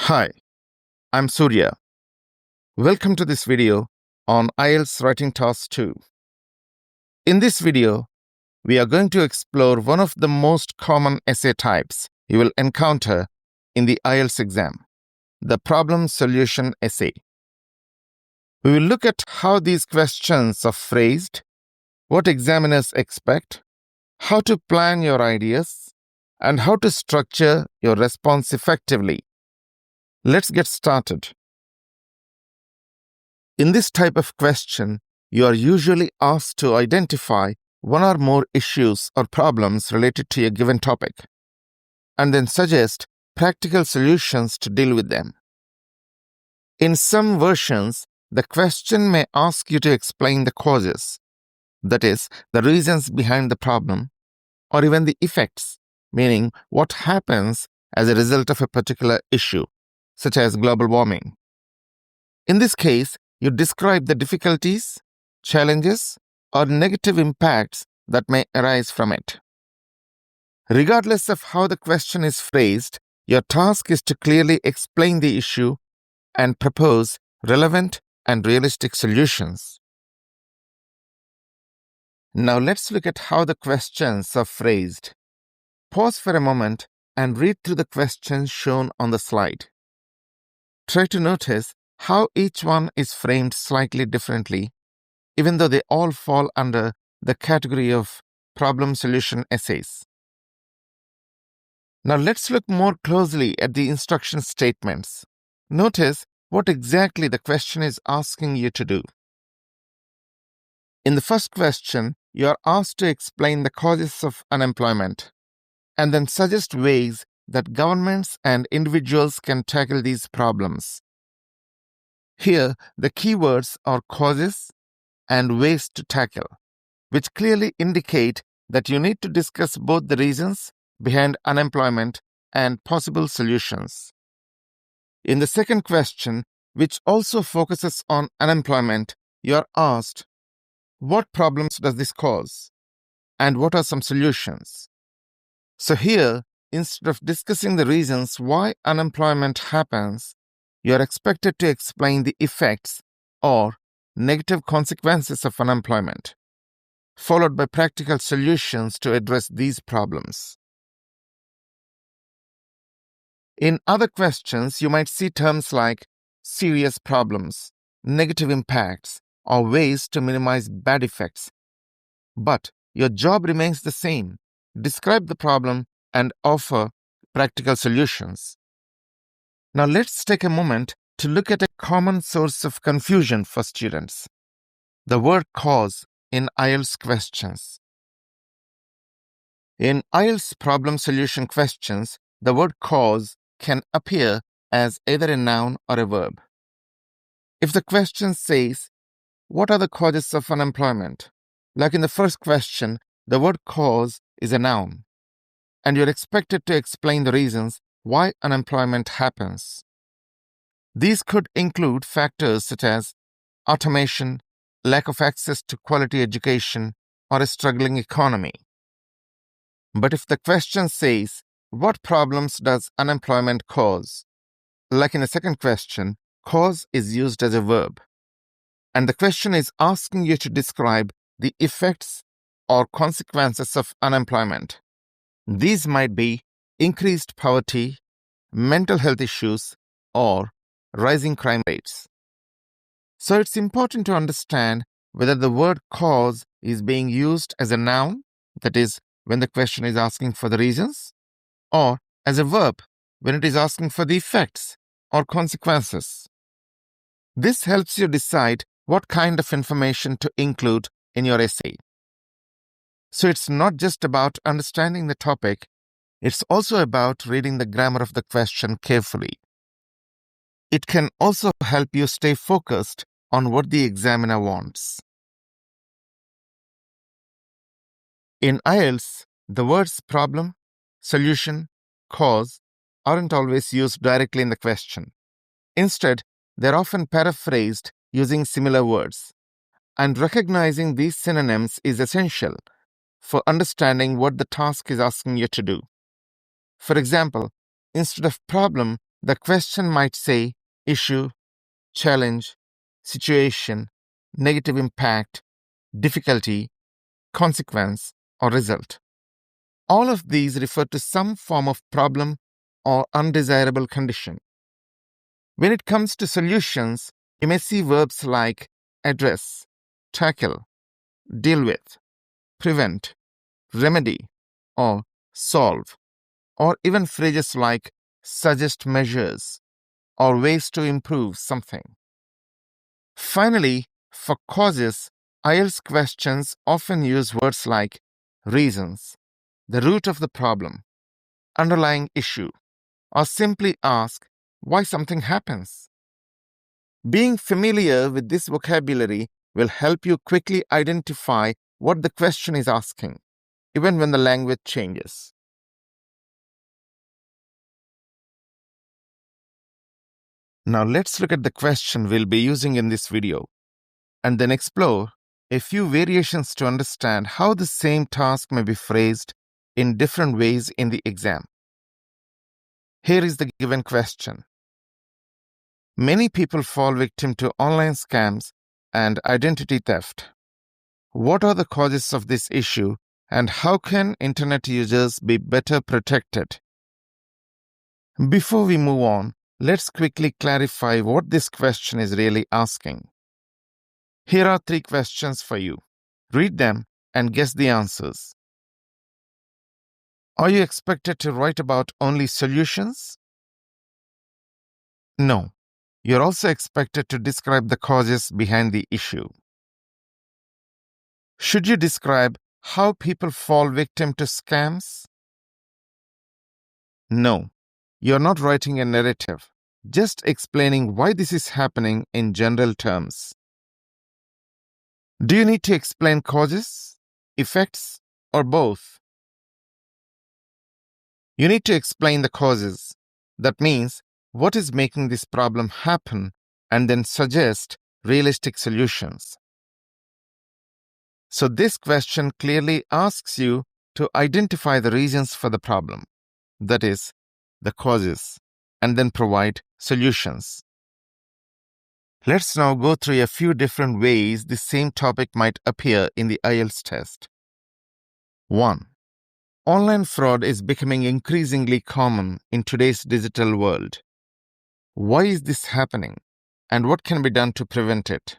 Hi, I'm Surya. Welcome to this video on IELTS Writing Task 2. In this video, we are going to explore one of the most common essay types you will encounter in the IELTS exam, the problem solution essay. We will look at how these questions are phrased, what examiners expect, how to plan your ideas, and how to structure your response effectively. Let's get started. In this type of question, you are usually asked to identify one or more issues or problems related to a given topic, and then suggest practical solutions to deal with them. In some versions, the question may ask you to explain the causes, that is, the reasons behind the problem, or even the effects, meaning what happens as a result of a particular issue, such as global warming. In this case, you describe the difficulties, challenges, or negative impacts that may arise from it. Regardless of how the question is phrased, your task is to clearly explain the issue and propose relevant and realistic solutions. Now let's look at how the questions are phrased. Pause for a moment and read through the questions shown on the slide. Try to notice how each one is framed slightly differently, even though they all fall under the category of problem solution essays. Now let's look more closely at the instruction statements. Notice what exactly the question is asking you to do. In the first question, you are asked to explain the causes of unemployment and then suggest ways that governments and individuals can tackle these problems. Here, the keywords are causes and ways to tackle, which clearly indicate that you need to discuss both the reasons behind unemployment and possible solutions. In the second question, which also focuses on unemployment, you are asked, what problems does this cause? And what are some solutions? So here, instead of discussing the reasons why unemployment happens, you are expected to explain the effects or negative consequences of unemployment, followed by practical solutions to address these problems. In other questions, you might see terms like serious problems, negative impacts, or ways to minimize bad effects. But your job remains the same. Describe the problem and offer practical solutions. Now let's take a moment to look at a common source of confusion for students: the word cause in IELTS questions. In IELTS problem solution questions, the word cause can appear as either a noun or a verb. If the question says, what are the causes of unemployment? Like in the first question, the word cause is a noun, and you're expected to explain the reasons why unemployment happens. These could include factors such as automation, lack of access to quality education, or a struggling economy. But if the question says, what problems does unemployment cause? Like in the second question, cause is used as a verb, and the question is asking you to describe the effects or consequences of unemployment. These might be increased poverty, mental health issues, or rising crime rates. So it's important to understand whether the word cause is being used as a noun, that is, when the question is asking for the reasons, or as a verb when it is asking for the effects or consequences. This helps you decide what kind of information to include in your essay. So it's not just about understanding the topic, it's also about reading the grammar of the question carefully. It can also help you stay focused on what the examiner wants. In IELTS, the words problem, solution, cause aren't always used directly in the question. Instead, they're often paraphrased using similar words. And recognizing these synonyms is essential for understanding what the task is asking you to do. For example, instead of problem, the question might say issue, challenge, situation, negative impact, difficulty, consequence, or result. All of these refer to some form of problem or undesirable condition. When it comes to solutions, you may see verbs like address, tackle, deal with, prevent, remedy, or solve, or even phrases like suggest measures or ways to improve something. Finally, for causes, IELTS questions often use words like reasons, the root of the problem, underlying issue, or simply ask why something happens. Being familiar with this vocabulary will help you quickly identify what the question is asking, even when the language changes. Now let's look at the question we'll be using in this video, and then explore a few variations to understand how the same task may be phrased in different ways in the exam. Here is the given question. Many people fall victim to online scams and identity theft. What are the causes of this issue, and how can internet users be better protected? Before we move on, let's quickly clarify what this question is really asking. Here are 3 questions for you. Read them and guess the answers. Are you expected to write about only solutions? No. You're also expected to describe the causes behind the issue. Should you describe how people fall victim to scams? No. You're not writing a narrative, just explaining why this is happening in general terms. Do you need to explain causes, effects, or both? You need to explain the causes. That means what is making this problem happen, and then suggest realistic solutions. So this question clearly asks you to identify the reasons for the problem, that is, the causes, and then provide solutions. Let's now go through a few different ways the same topic might appear in the IELTS test. 1. Online fraud is becoming increasingly common in today's digital world. Why is this happening, and what can be done to prevent it?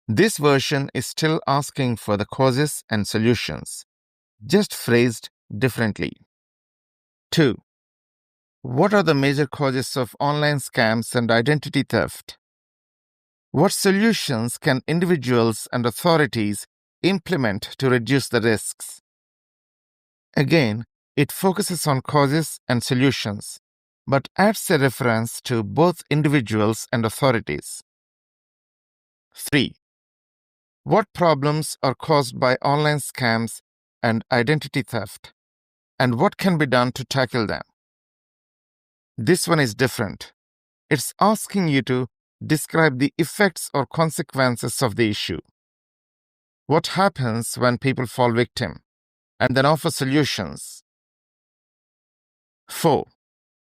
This version is still asking for the causes and solutions, just phrased differently. 2. What are the major causes of online scams and identity theft? What solutions can individuals and authorities implement to reduce the risks? Again, it focuses on causes and solutions, but adds a reference to both individuals and authorities. 3. What problems are caused by online scams and identity theft, and what can be done to tackle them? This one is different. It's asking you to describe the effects or consequences of the issue. What happens when people fall victim, and then offer solutions. 4.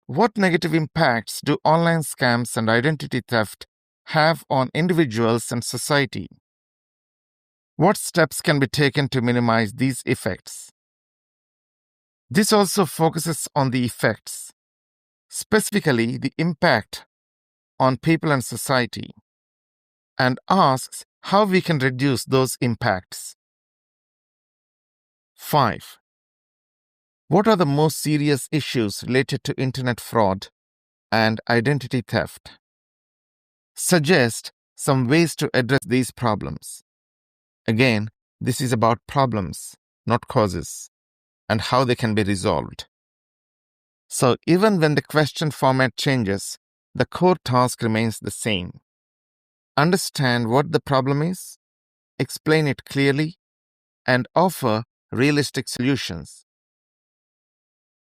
What negative impacts do online scams and identity theft have on individuals and society? What steps can be taken to minimize these effects? This also focuses on the effects, specifically the impact on people and society, and asks how we can reduce those impacts. 5. What are the most serious issues related to internet fraud and identity theft? Suggest some ways to address these problems. Again, this is about problems, not causes, and how they can be resolved. So even when the question format changes, the core task remains the same. Understand what the problem is, explain it clearly, and offer realistic solutions.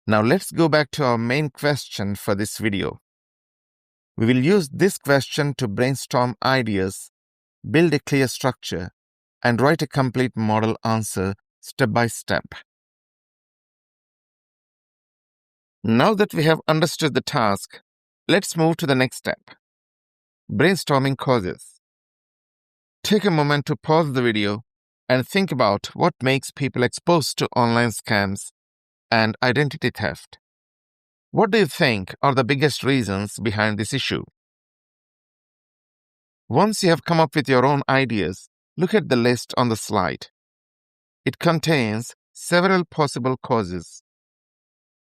Now let's go back to our main question for this video. We will use this question to brainstorm ideas, build a clear structure, and write a complete model answer step by step. Now that we have understood the task, let's move to the next step. Brainstorming causes. Take a moment to pause the video and think about what makes people exposed to online scams and identity theft. What do you think are the biggest reasons behind this issue? Once you have come up with your own ideas, look at the list on the slide. It contains several possible causes.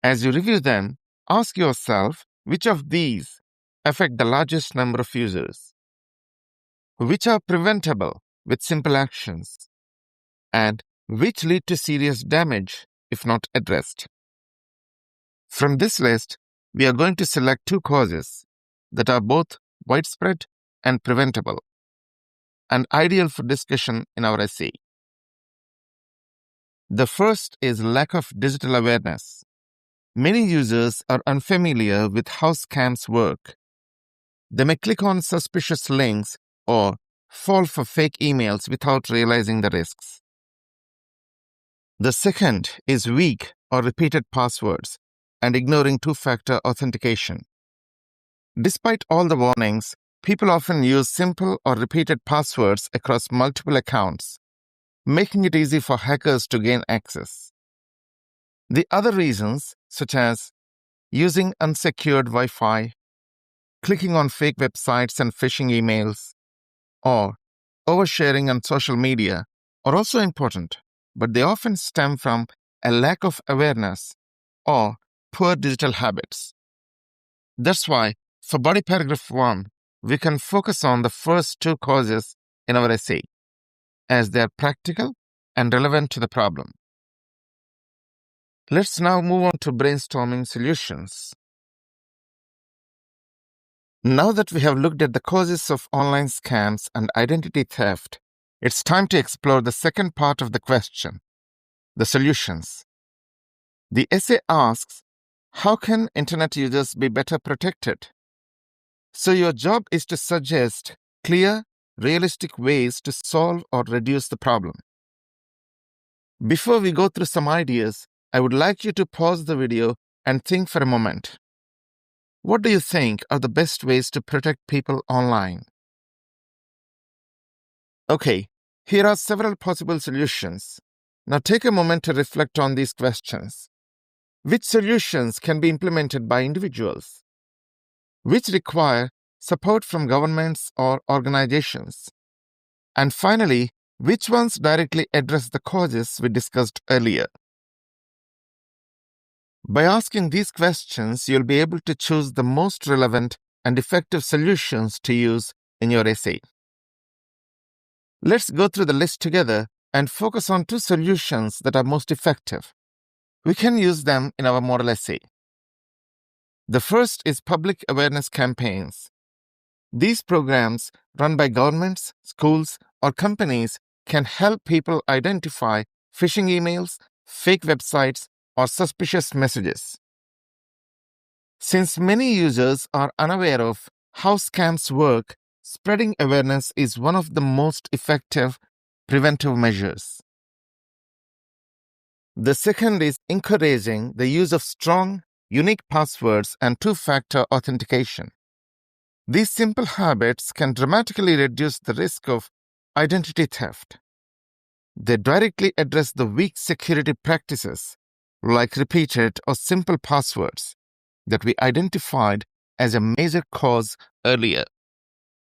As you review them, ask yourself which of these affect the largest number of users, which are preventable with simple actions, and which lead to serious damage if not addressed. From this list, we are going to select two causes that are both widespread and preventable, and ideal for discussion in our essay. The first is lack of digital awareness. Many users are unfamiliar with how scams work. They may click on suspicious links or fall for fake emails without realizing the risks. The second is weak or repeated passwords and ignoring two-factor authentication. Despite all the warnings, people often use simple or repeated passwords across multiple accounts, making it easy for hackers to gain access. The other reasons, such as using unsecured Wi-Fi, clicking on fake websites and phishing emails, or oversharing on social media, are also important, but they often stem from a lack of awareness or poor digital habits. That's why, for body paragraph 1, we can focus on the first two causes in our essay, as they are practical and relevant to the problem. Let's now move on to brainstorming solutions. Now that we have looked at the causes of online scams and identity theft, it's time to explore the second part of the question, the solutions. The essay asks, how can internet users be better protected? So your job is to suggest clear, realistic ways to solve or reduce the problem. Before we go through some ideas, I would like you to pause the video and think for a moment. What do you think are the best ways to protect people online? Okay, here are several possible solutions. Now take a moment to reflect on these questions. Which solutions can be implemented by individuals? Which require support from governments or organizations? And finally, which ones directly address the causes we discussed earlier? By asking these questions, you'll be able to choose the most relevant and effective solutions to use in your essay. Let's go through the list together and focus on two solutions that are most effective. We can use them in our model essay. The first is public awareness campaigns. These programs, run by governments, schools, or companies, can help people identify phishing emails, fake websites, or suspicious messages. Since many users are unaware of how scams work, spreading awareness is one of the most effective preventive measures. The second is encouraging the use of strong, unique passwords and two-factor authentication. These simple habits can dramatically reduce the risk of identity theft. They directly address the weak security practices, like repeated or simple passwords, that we identified as a major cause earlier.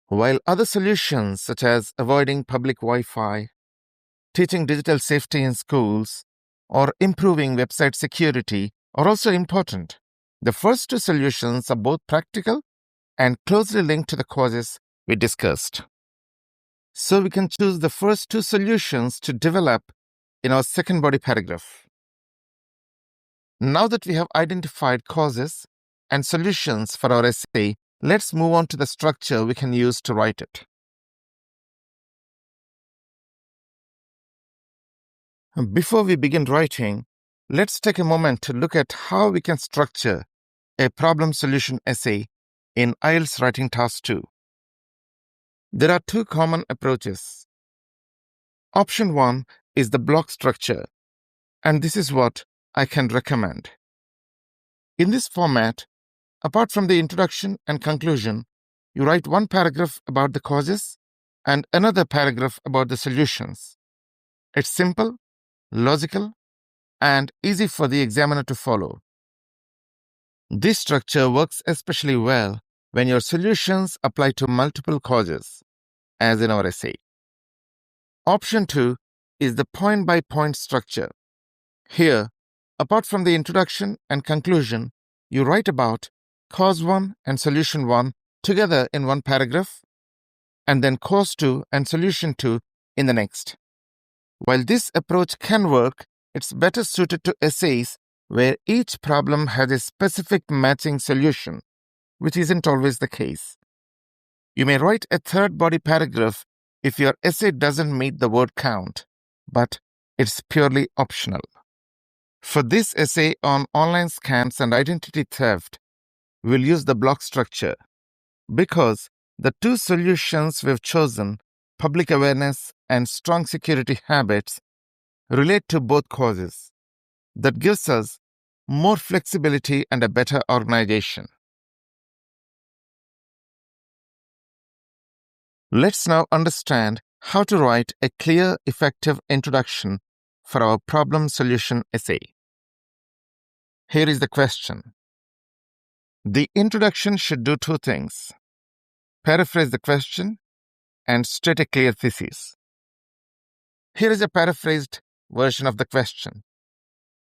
While other solutions, such as avoiding public Wi-Fi, teaching digital safety in schools, or improving website security, are also important, the first two solutions are both practical and closely linked to the causes we discussed. So we can choose the first two solutions to develop in our second body paragraph. Now that we have identified causes and solutions for our essay, let's move on to the structure we can use to write it. Before we begin writing, let's take a moment to look at how we can structure a problem-solution essay in IELTS Writing Task 2. There are two common approaches. Option 1 is the block structure, and this is what I can recommend. In this format, apart from the introduction and conclusion, you write one paragraph about the causes and another paragraph about the solutions. It's simple, logical, and easy for the examiner to follow. This structure works especially well when your solutions apply to multiple causes, as in our essay. Option 2 is the point-by-point structure. Here, apart from the introduction and conclusion, you write about cause 1 and solution 1 together in one paragraph, and then cause 2 and solution 2 in the next. While this approach can work, it's better suited to essays where each problem has a specific matching solution, which isn't always the case. You may write a third body paragraph if your essay doesn't meet the word count, but it's purely optional. For this essay on online scams and identity theft, we'll use the block structure because the two solutions we've chosen, public awareness and strong security habits, relate to both causes. That gives us more flexibility and a better organization. Let's now understand how to write a clear, effective introduction for our problem solution essay. Here is the question. The introduction should do two things: paraphrase the question and state a clear thesis. Here is a paraphrased version of the question.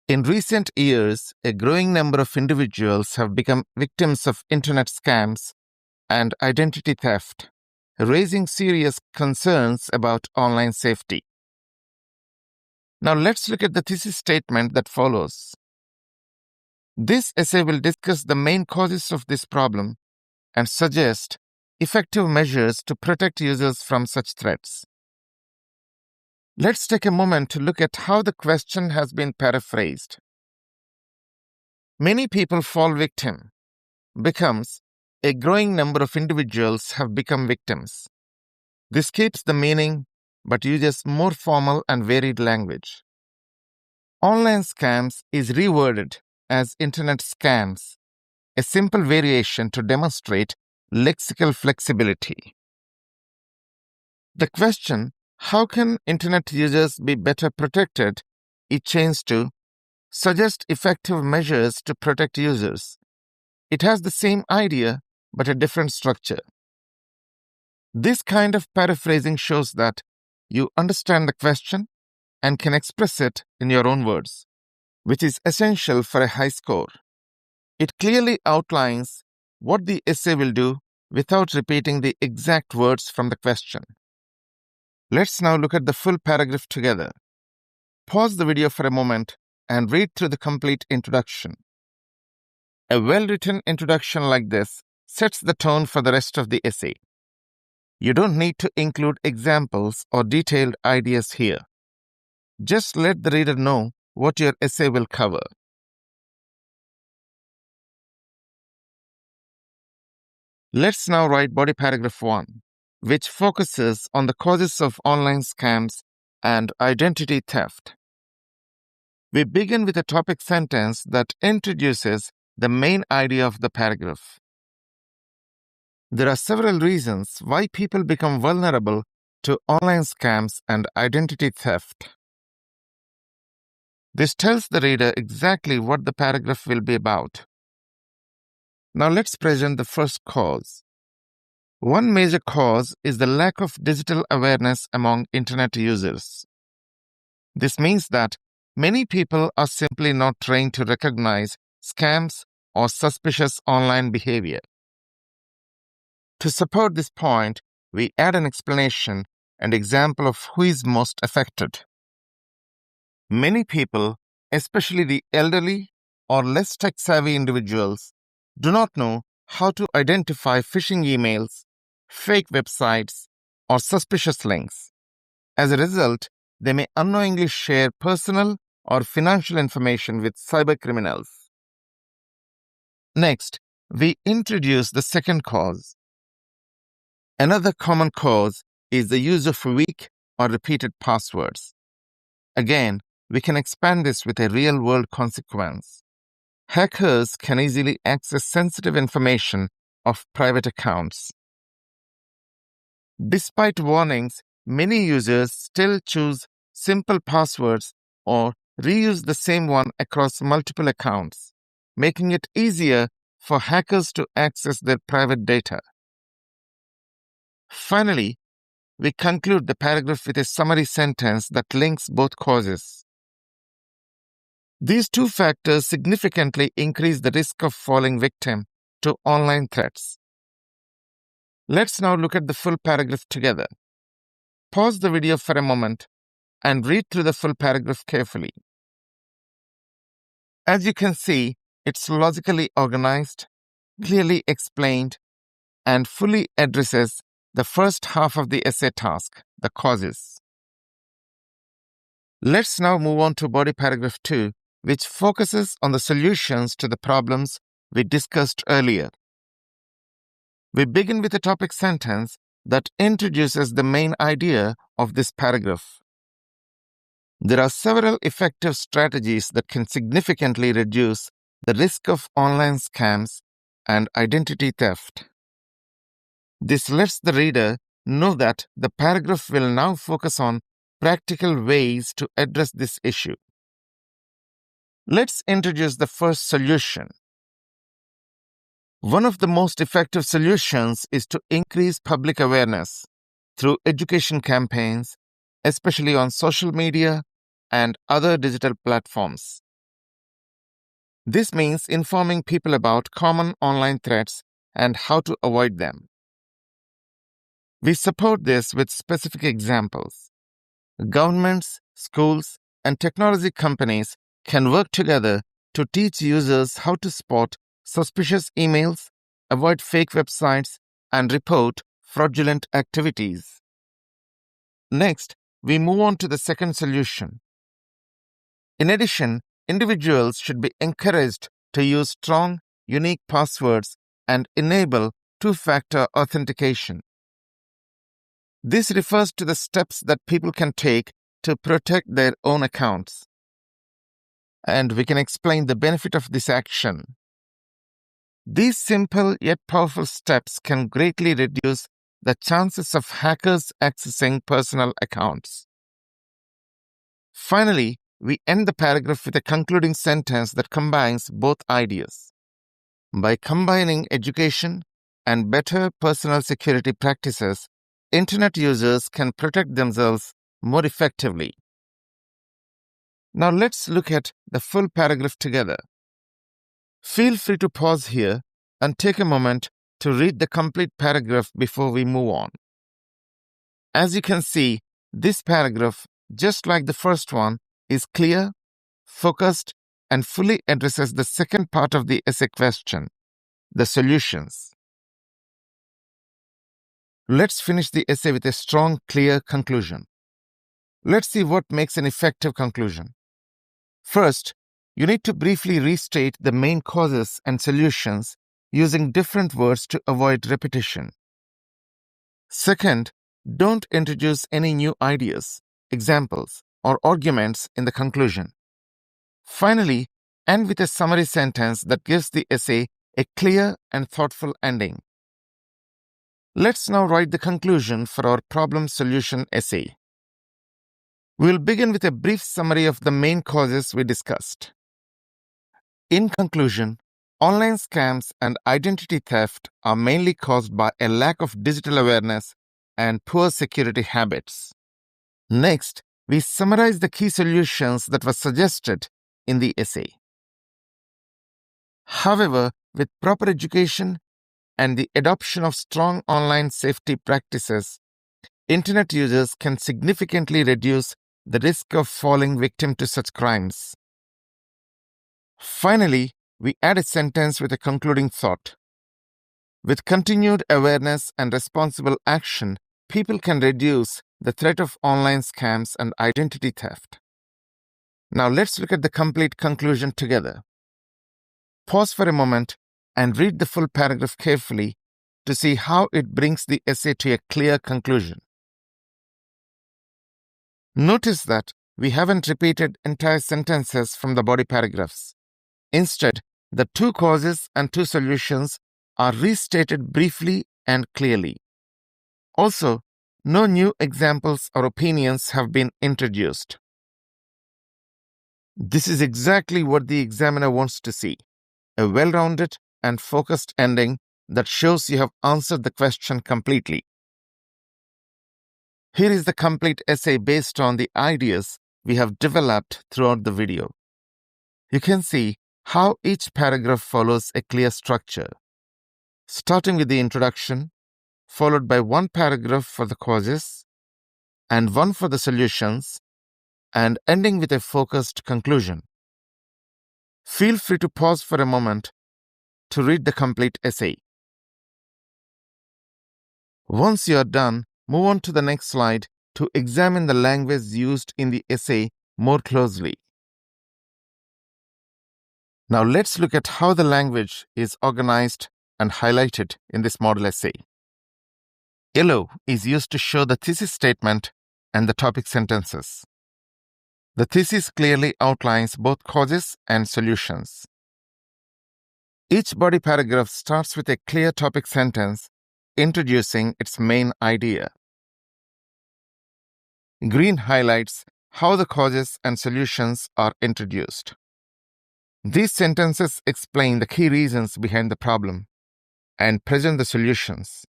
In recent years, a growing number of individuals have become victims of internet scams and identity theft, raising serious concerns about online safety. Now let's look at the thesis statement that follows. This essay will discuss the main causes of this problem and suggest effective measures to protect users from such threats. Let's take a moment to look at how the question has been paraphrased. Many people fall victim becomes a growing number of individuals have become victims. This keeps the meaning but uses more formal and varied language. Online scams is reworded as internet scams, a simple variation to demonstrate lexical flexibility. The question, how can internet users be better protected, is changed to suggest effective measures to protect users. It has the same idea but a different structure. This kind of paraphrasing shows that you understand the question and can express it in your own words, which is essential for a high score. It clearly outlines what the essay will do without repeating the exact words from the question. Let's now look at the full paragraph together. Pause the video for a moment and read through the complete introduction. A well-written introduction like this sets the tone for the rest of the essay. You don't need to include examples or detailed ideas here. Just let the reader know what your essay will cover. Let's now write body paragraph 1, which focuses on the causes of online scams and identity theft. We begin with a topic sentence that introduces the main idea of the paragraph. There are several reasons why people become vulnerable to online scams and identity theft. This tells the reader exactly what the paragraph will be about. Now let's present the first cause. One major cause is the lack of digital awareness among internet users. This means that many people are simply not trained to recognize scams or suspicious online behavior. To support this point, we add an explanation and example of who is most affected. Many people, especially the elderly or less tech-savvy individuals, do not know how to identify phishing emails, fake websites, or suspicious links. As a result, they may unknowingly share personal or financial information with cybercriminals. Next, we introduce the second cause. Another common cause is the use of weak or repeated passwords. Again, we can expand this with a real-world consequence. Hackers can easily access sensitive information of private accounts. Despite warnings, many users still choose simple passwords or reuse the same one across multiple accounts, making it easier for hackers to access their private data. Finally, we conclude the paragraph with a summary sentence that links both causes. These two factors significantly increase the risk of falling victim to online threats. Let's now look at the full paragraph together. Pause the video for a moment and read through the full paragraph carefully. As you can see, it's logically organized, clearly explained, and fully addresses the first half of the essay task, the causes. Let's now move on to body paragraph 2, which focuses on the solutions to the problems we discussed earlier. We begin with a topic sentence that introduces the main idea of this paragraph. There are several effective strategies that can significantly reduce the risk of online scams and identity theft. This lets the reader know that the paragraph will now focus on practical ways to address this issue. Let's introduce the first solution. One of the most effective solutions is to increase public awareness through education campaigns, especially on social media and other digital platforms. This means informing people about common online threats and how to avoid them. We support this with specific examples. Governments, schools, and technology companies can work together to teach users how to spot suspicious emails, avoid fake websites, and report fraudulent activities. Next, we move on to the second solution. In addition, individuals should be encouraged to use strong, unique passwords and enable two-factor authentication. This refers to the steps that people can take to protect their own accounts. And we can explain the benefit of this action. These simple yet powerful steps can greatly reduce the chances of hackers accessing personal accounts. Finally, we end the paragraph with a concluding sentence that combines both ideas. By combining education and better personal security practices, Internet users can protect themselves more effectively. Now let's look at the full paragraph together. Feel free to pause here and take a moment to read the complete paragraph before we move on. As you can see, this paragraph, just like the first one, is clear, focused, and fully addresses the second part of the essay question, the solutions. Let's finish the essay with a strong, clear conclusion. Let's see what makes an effective conclusion. First, you need to briefly restate the main causes and solutions using different words to avoid repetition. Second, don't introduce any new ideas, examples, or arguments in the conclusion. Finally, end with a summary sentence that gives the essay a clear and thoughtful ending. Let's now write the conclusion for our problem solution essay. We'll begin with a brief summary of the main causes we discussed. In conclusion, online scams and identity theft are mainly caused by a lack of digital awareness and poor security habits. Next, we summarize the key solutions that were suggested in the essay. However, with proper education and the adoption of strong online safety practices, Internet users can significantly reduce the risk of falling victim to such crimes. Finally, we add a sentence with a concluding thought. With continued awareness and responsible action, people can reduce the threat of online scams and identity theft. Now let's look at the complete conclusion together. Pause for a moment and read the full paragraph carefully to see how it brings the essay to a clear conclusion. Notice that we haven't repeated entire sentences from the body paragraphs. Instead, The two causes and two solutions are restated briefly and clearly. Also, no new examples or opinions have been introduced. This is exactly what the examiner wants to see: a well-rounded and focused ending that shows you have answered the question completely. Here is the complete essay based on the ideas we have developed throughout the video. You can see how each paragraph follows a clear structure, starting with the introduction, followed by one paragraph for the causes and one for the solutions, and ending with a focused conclusion. Feel free to pause for a moment to read the complete essay. Once you are done, move on to the next slide to examine the language used in the essay more closely. Now let's look at how the language is organized and highlighted in this model essay. Yellow is used to show the thesis statement and the topic sentences. The thesis clearly outlines both causes and solutions. Each body paragraph starts with a clear topic sentence introducing its main idea. Green highlights how the causes and solutions are introduced. These sentences explain the key reasons behind the problem and present the solutions.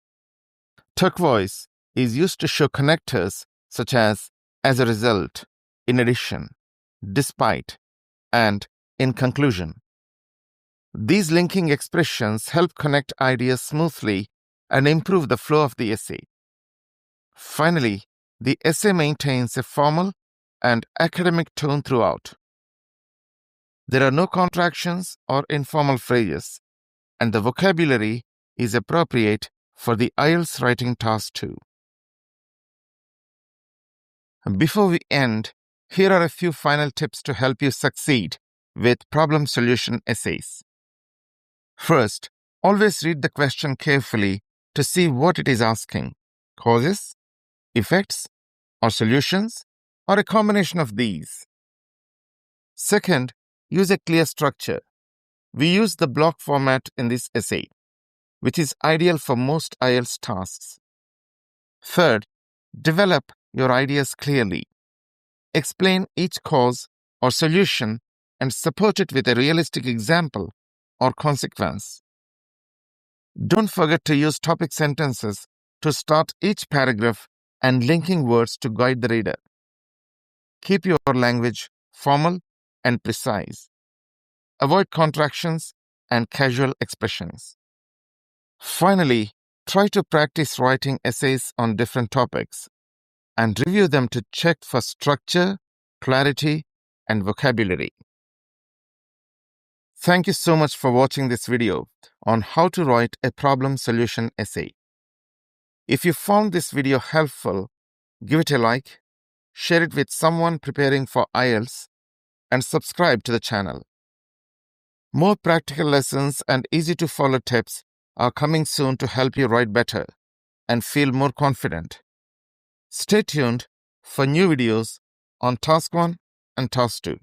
Turquoise is used to show connectors such as a result, in addition, despite, and in conclusion. These linking expressions help connect ideas smoothly and improve the flow of the essay. Finally, the essay maintains a formal and academic tone throughout. There are no contractions or informal phrases, and the vocabulary is appropriate for the IELTS Writing Task 2. Before we end, here are a few final tips to help you succeed with problem solution essays. First, always read the question carefully to see what it is asking: causes, effects, or solutions, or a combination of these. Second, use a clear structure. We use the block format in this essay, which is ideal for most IELTS tasks. Third, develop your ideas clearly. Explain each cause or solution and support it with a realistic example or consequence. Don't forget to use topic sentences to start each paragraph and linking words to guide the reader. Keep your language formal and precise. Avoid contractions and casual expressions. Finally, try to practice writing essays on different topics and review them to check for structure, clarity, and vocabulary. Thank you so much for watching this video on how to write a problem solution essay. If you found this video helpful, give it a like, share it with someone preparing for IELTS, and subscribe to the channel. More practical lessons and easy-to-follow tips are coming soon to help you write better and feel more confident. Stay tuned for new videos on Task 1 and Task 2.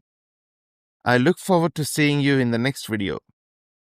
I look forward to seeing you in the next video.